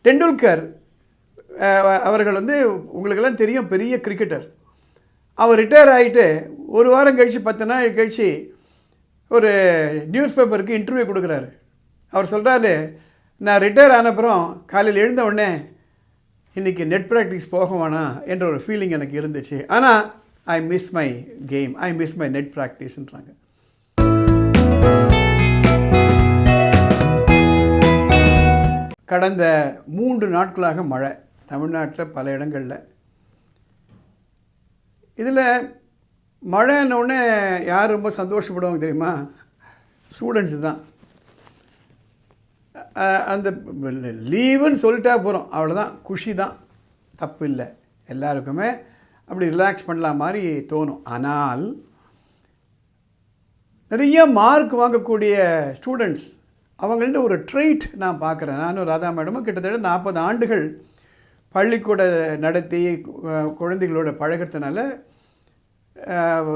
டெண்டுல்கர் அவர்கள் வந்து உங்களுக்கெல்லாம் தெரியும், பெரிய கிரிக்கெட்டர். அவர் ரிட்டையர் ஆகிட்டு ஒரு வாரம் கழித்து 10 நாள் கழித்து ஒரு நியூஸ் பேப்பருக்கு இன்டர்வியூ கொடுக்குறாரு. அவர் சொல்கிறாரு, நான் ரிட்டையர் ஆனப்புறம் காலையில் எழுந்த உடனே இன்றைக்கி நெட் ப்ராக்டிஸ் போக வேணாம் என்ற ஒரு ஃபீலிங் எனக்கு இருந்துச்சு. ஆனால் I miss my game, I miss my net ப்ராக்டிஸ்ன்றாங்க. கடந்த 3 நாட்களாக மழை தமிழ்நாட்டில் பல இடங்களில். இதில் மழைன்னொடனே யார் ரொம்ப சந்தோஷப்படுவாங்க தெரியுமா? ஸ்டூடெண்ட்ஸு தான். அந்த லீவுன்னு சொல்லிட்டா போகிறோம், அவ்வளோதான், குஷி தான், தப்பு இல்லை, எல்லாருக்குமே அப்படி ரிலாக்ஸ் பண்ணலாம் மாதிரி தோணும். ஆனால் நிறைய மார்க் வாங்கக்கூடிய ஸ்டூடெண்ட்ஸ், அவங்கள்ட்ட ஒரு ட்ரெயிட் நான் பார்க்குறேன். நானும் ராதா மேடமும் கிட்டத்தட்ட 40 ஆண்டுகள் பள்ளிக்கூட நடத்தி குழந்தைகளோட பழகிறதுனால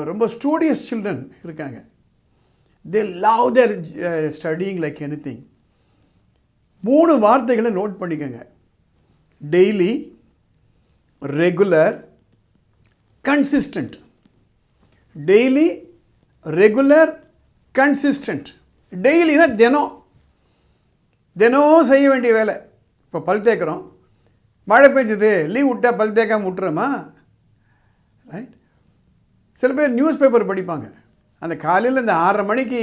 ரொம்ப ஸ்டூடியஸ் சில்ட்ரன் இருக்காங்க. They love their studying like anything. 3 வார்த்தைகளை நோட் பண்ணிக்கோங்க: daily, regular, consistent. Daily, regular, consistent. டெய்லினா தினம் செய்ய வேண்டிய வேலை. இப்போ பல் தேய்க்கிறோம், மழை பெஞ்சது, லீவ் விட்டால் பல் தேய்க்காமல் விட்டுறோமா? ரைட். சில பேர் நியூஸ் பேப்பர் படிப்பாங்க. அந்த காலையில் இந்த 6:30 மணிக்கு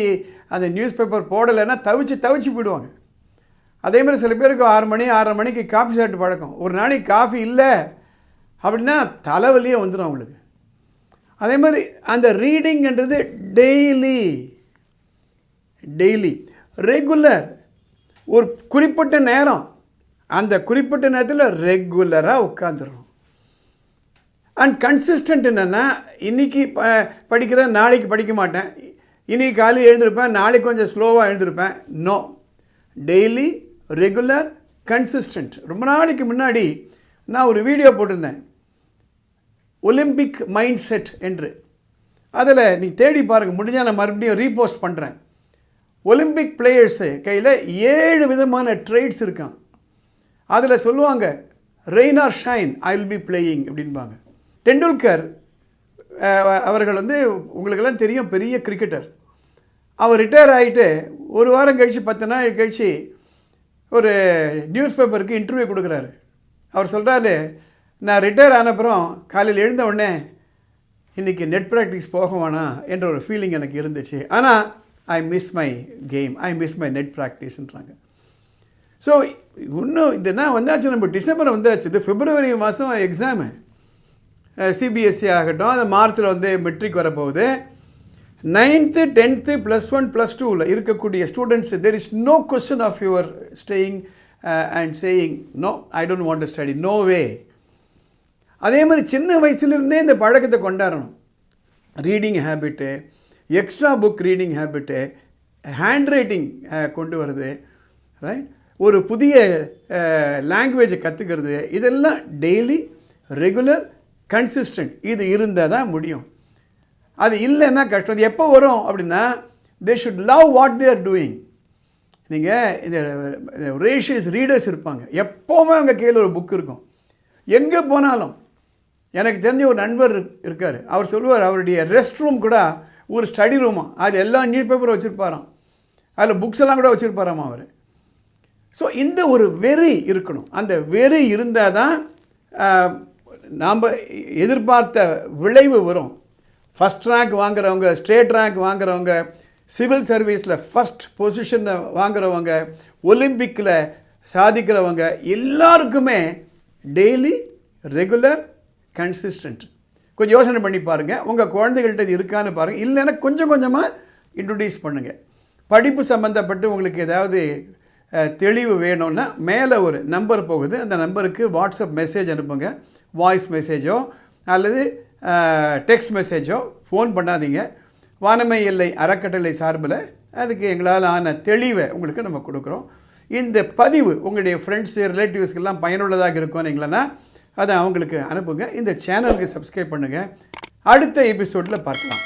அந்த நியூஸ் பேப்பர் போடலைன்னா தவிச்சு போயிடுவாங்க. அதே மாதிரி சில பேருக்கு 6:30 மணிக்கு காஃபி சாப்பிட்டு பழக்கம். ஒரு நாளைக்கு காஃபி இல்லை அப்படின்னா தலைவலியே வந்துடும் அவங்களுக்கு. அதே மாதிரி அந்த ரீடிங்ன்றது டெய்லி. ரெகுலர், ஒரு குறிப்பிட்ட நேரம், அந்த குறிப்பிட்ட நேரத்தில் ரெகுலராக உட்காந்துடும். அண்ட் கன்சிஸ்டன்ட் என்னென்னா, இன்றைக்கி படிக்கிறேன், நாளைக்கு படிக்க மாட்டேன், இன்றைக்கி காலையில் எழுந்திருப்பேன், நாளைக்கு கொஞ்சம் ஸ்லோவாக எழுந்திருப்பேன். No, daily, regular, consistent. ரொம்ப நாளைக்கு முன்னாடி நான் ஒரு வீடியோ போட்டிருந்தேன், ஒலிம்பிக் மைண்ட் செட் என்று. அதில் நீ தேடி பாருங்கள், முடிஞ்சால் நான் மறுபடியும் ரீபோஸ்ட் பண்ணுறேன். ஒலிம்பிக் பிளேயர்ஸு கையில் 7 விதமான ட்ரேட்ஸ் இருக்கான். அதில் சொல்லுவாங்க, rain or shine, I will be playing அப்படின்பாங்க. டெண்டுல்கர் அவர்கள் வந்து உங்களுக்கெல்லாம் தெரியும், பெரிய கிரிக்கெட்டர். அவர் ரிட்டையர் ஆகிட்டு ஒரு வாரம் கழித்து 10 நாள் கழித்து ஒரு நியூஸ் பேப்பருக்கு இன்டர்வியூ கொடுக்குறாரு. அவர் சொல்கிறாரு, நான் ரிட்டையர் ஆனப்புறம் காலையில் எழுந்த உடனே இன்றைக்கி நெட் ப்ராக்டிஸ் போக வேணாம் என்ற ஒரு ஃபீலிங் எனக்கு இருந்துச்சு. ஆனால் I miss my game, I miss my net ப்ராக்டிஸ்ன்றாங்க. ஸோ இன்னும் இதெல்லாம் வந்தாச்சு, நம்ம டிசம்பர் வந்தாச்சு, இது பிப்ரவரி மாதம் எக்ஸாமு. சிபிஎஸ்சி ஆகட்டும், அது மார்ச்சில் வந்து மெட்ரிக் வரப்போகுது. 9th, 10th, +1, +2 இருக்கக்கூடிய students, there is no question of your staying and saying no, I don't want to study, no way. அதே மாதிரி சின்ன வயசுலேருந்தே இந்த பழக்கத்தை கொண்டாடணும். Reading habit, extra book reading habit, handwriting கொண்டு வருது, ரைட், ஒரு புதிய லாங்குவேஜை கற்றுக்கிறது, இதெல்லாம் டெய்லி, ரெகுலர், கன்சிஸ்டன்ட். இது இருந்தால் தான் முடியும். அது இல்லைன்னா கஷ்டம். அது எப்போ வரும் அப்படின்னா, they should love what they are doing. நீங்கள் இந்த ரேஷியஸ் ரீடர்ஸ் இருப்பாங்க, எப்போவுமே அவங்க கையில் ஒரு புக் இருக்கும். எங்கே போனாலும், எனக்கு தெரிஞ்ச ஒரு நண்பர் இருக்கார், அவர் சொல்லுவார், அவருடைய ரெஸ்ட் ரூம் கூட ஒரு ஸ்டடி ரூமா, அதில் எல்லா நியூஸ் பேப்பரும் வச்சுருப்பாராம், அதில் புக்ஸ் எல்லாம் கூட வச்சுருப்பாராம் அவர். ஸோ இந்த ஒரு வெறி இருக்கணும். அந்த வெறி இருந்தால் தான் நாம் எதிர்பார்த்த விளைவு வரும். ஃபஸ்ட் ரேங்க் வாங்குறவங்க, ஸ்டேட் ரேங்க் வாங்குறவங்க, சிவில் சர்வீஸில் ஃபஸ்ட் பொசிஷனை வாங்குறவங்க, ஒலிம்பிக்கில் சாதிக்கிறவங்க எல்லாருக்குமே டெய்லி, ரெகுலர், கன்சிஸ்டன்ட். கொஞ்சம் யோசனை பண்ணி பாருங்கள், உங்கள் குழந்தைகள்கிட்ட இது இருக்கான்னு பாருங்கள். இல்லைன்னா கொஞ்சம் கொஞ்சமாக இன்ட்ரடியூஸ் பண்ணுங்கள். படிப்பு சம்மந்தப்பட்டு உங்களுக்கு ஏதாவது தெளிவு வேணும்னா மேலே ஒரு நம்பர் போகுது, அந்த நம்பருக்கு வாட்ஸ்அப் மெசேஜ் அனுப்புங்க. வாய்ஸ் மெசேஜோ அல்லது டெக்ஸ்ட் மெசேஜோ, ஃபோன் பண்ணாதீங்க. வானமை எல்லை அறக்கட்டளை சார்பில் அதுக்கு எங்களால் ஆன தெளிவை உங்களுக்கு நம்ம கொடுக்குறோம். இந்த பதிவு உங்களுடைய ஃப்ரெண்ட்ஸு, ரிலேட்டிவ்ஸ்க்கெல்லாம் பயனுள்ளதாக இருக்கும்னீங்களா, அதை அவங்களுக்கு அனுப்புங்க. இந்த சேனலுக்கு சப்ஸ்கிரைப் பண்ணுங்கள். அடுத்த எபிசோடில் பார்க்கலாம்.